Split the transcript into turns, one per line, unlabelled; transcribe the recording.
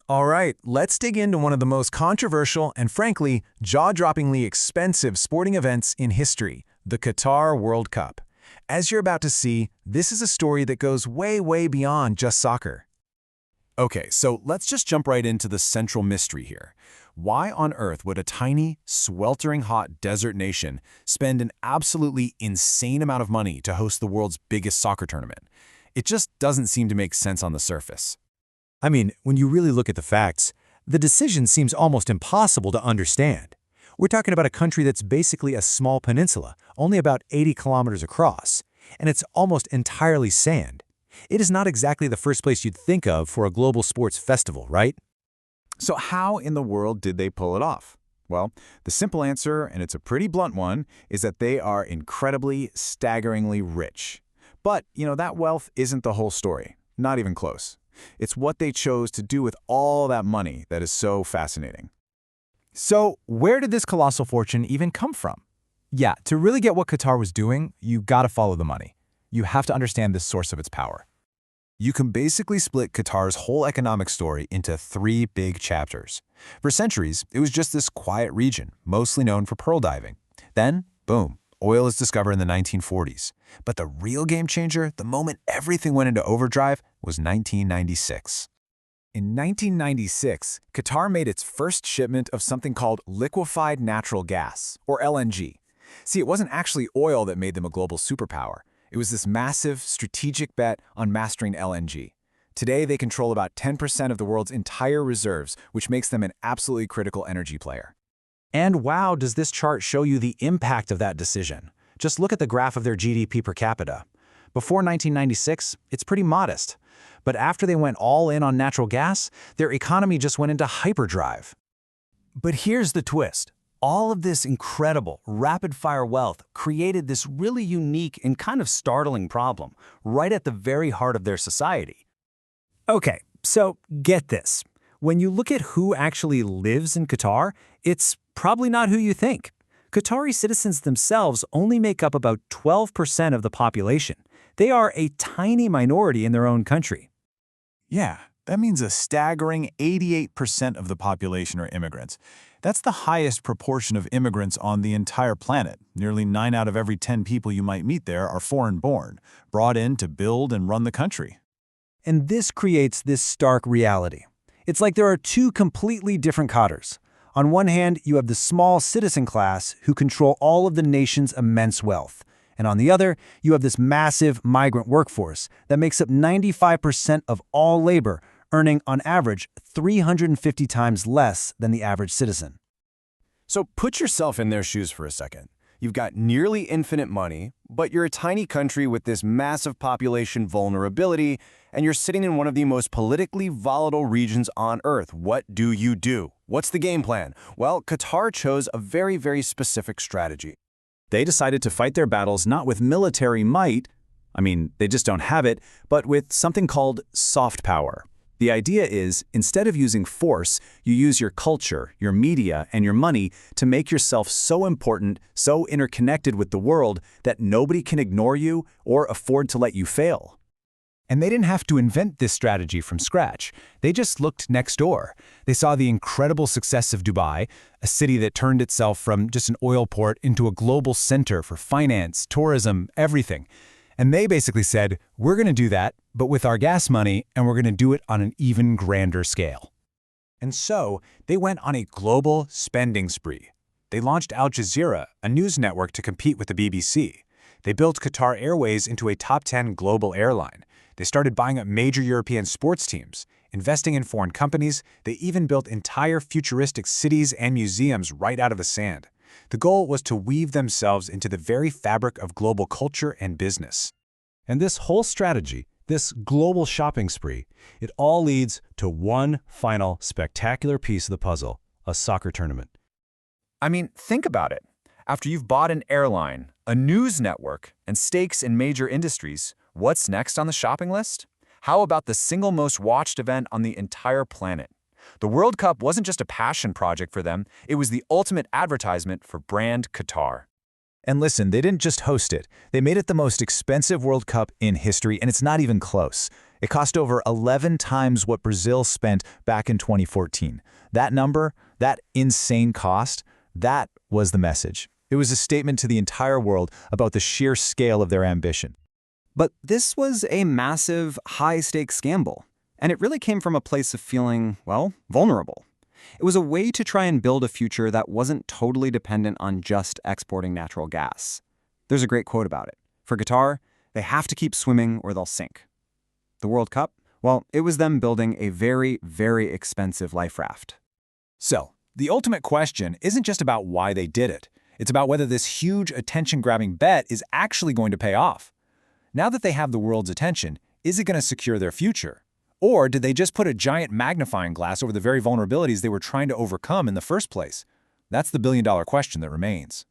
All right, let's dig into one of the most controversial and frankly, jaw-droppingly expensive sporting events in history, the Qatar World Cup. As you're about to see, this is a story that goes way, way beyond just soccer. Okay, so let's just jump right into the central mystery here. Why on earth would a tiny, sweltering hot desert nation spend an absolutely insane amount of money to host the world's biggest soccer tournament? It just doesn't seem to make sense on the surface.
I mean, when you really look at the facts, the decision seems almost impossible to understand. We're talking about a country that's basically a small peninsula, only about 80 kilometers across, and it's almost entirely sand. It is not exactly the first place you'd think of for a global sports festival, right?
So how in the world did they pull it off? Well, the simple answer, and it's a pretty blunt one, is that they are incredibly, staggeringly rich. But, that wealth isn't the whole story. Not even close. It's what they chose to do with all that money that is so fascinating.
So, where did this colossal fortune even come from? Yeah, to really get what Qatar was doing, you gotta follow the money. You have to understand the source of its power.
You can basically split Qatar's whole economic story into 3 big chapters. For centuries, it was just this quiet region, mostly known for pearl diving. Then, boom, oil is discovered in the 1940s. But the real game changer, the moment everything went into overdrive, was 1996. In 1996, Qatar made its first shipment of something called liquefied natural gas, or LNG. See, it wasn't actually oil that made them a global superpower. It was this massive, strategic bet on mastering LNG. Today, they control about 10% of the world's entire reserves, which makes them an absolutely critical energy player.
And wow, does this chart show you the impact of that decision. Just look at the graph of their GDP per capita. Before 1996, it's pretty modest. But after they went all in on natural gas, their economy just went into hyperdrive.
But here's the twist. All of this incredible, rapid-fire wealth created this really unique and kind of startling problem right at the very heart of their society.
Okay, so get this. When you look at who actually lives in Qatar, it's probably not who you think. Qatari citizens themselves only make up about 12% of the population. They are a tiny minority in their own country.
Yeah, that means a staggering 88% of the population are immigrants. That's the highest proportion of immigrants on the entire planet. Nearly 9 out of every 10 people you might meet there are foreign-born, brought in to build and run the country.
And this creates this stark reality. It's like there are 2 completely different Qatars. On one hand, you have the small citizen class who control all of the nation's immense wealth. And on the other, you have this massive migrant workforce that makes up 95% of all labor, earning on average 350 times less than the average citizen.
So put yourself in their shoes for a second. You've got nearly infinite money, but you're a tiny country with this massive population vulnerability, and you're sitting in one of the most politically volatile regions on Earth. What do you do? What's the game plan? Well, Qatar chose a very, very specific strategy.
They decided to fight their battles not with military might, they just don't have it, but with something called soft power. The idea is, instead of using force, you use your culture, your media, and your money to make yourself so important, so interconnected with the world that nobody can ignore you or afford to let you fail.
And they didn't have to invent this strategy from scratch. They just looked next door. They saw the incredible success of Dubai, a city that turned itself from just an oil port into a global center for finance, tourism, everything. And they basically said, we're going to do that, but with our gas money, and we're going to do it on an even grander scale.
And so, they went on a global spending spree. They launched Al Jazeera, a news network to compete with the BBC. They built Qatar Airways into a top 10 global airline. They started buying up major European sports teams, investing in foreign companies. They even built entire futuristic cities and museums right out of the sand. The goal was to weave themselves into the very fabric of global culture and business.
And this whole strategy, this global shopping spree, it all leads to one final spectacular piece of the puzzle, a soccer tournament.
Think about it. After you've bought an airline, a news network, and stakes in major industries, what's next on the shopping list? How about the single most watched event on the entire planet? The World Cup wasn't just a passion project for them, it was the ultimate advertisement for brand Qatar.
And listen, they didn't just host it. They made it the most expensive World Cup in history, and it's not even close.
It cost over 11 times what Brazil spent back in 2014. That number, that insane cost, that was the message. It was a statement to the entire world about the sheer scale of their ambition.
But this was a massive, high-stakes gamble, and it really came from a place of feeling, well, vulnerable. It was a way to try and build a future that wasn't totally dependent on just exporting natural gas. There's a great quote about it. For Qatar, they have to keep swimming or they'll sink. The World Cup? Well, it was them building a very, very expensive life raft.
So, the ultimate question isn't just about why they did it. It's about whether this huge attention-grabbing bet is actually going to pay off. Now that they have the world's attention, is it going to secure their future? Or did they just put a giant magnifying glass over the very vulnerabilities they were trying to overcome in the first place? That's the billion-dollar question that remains.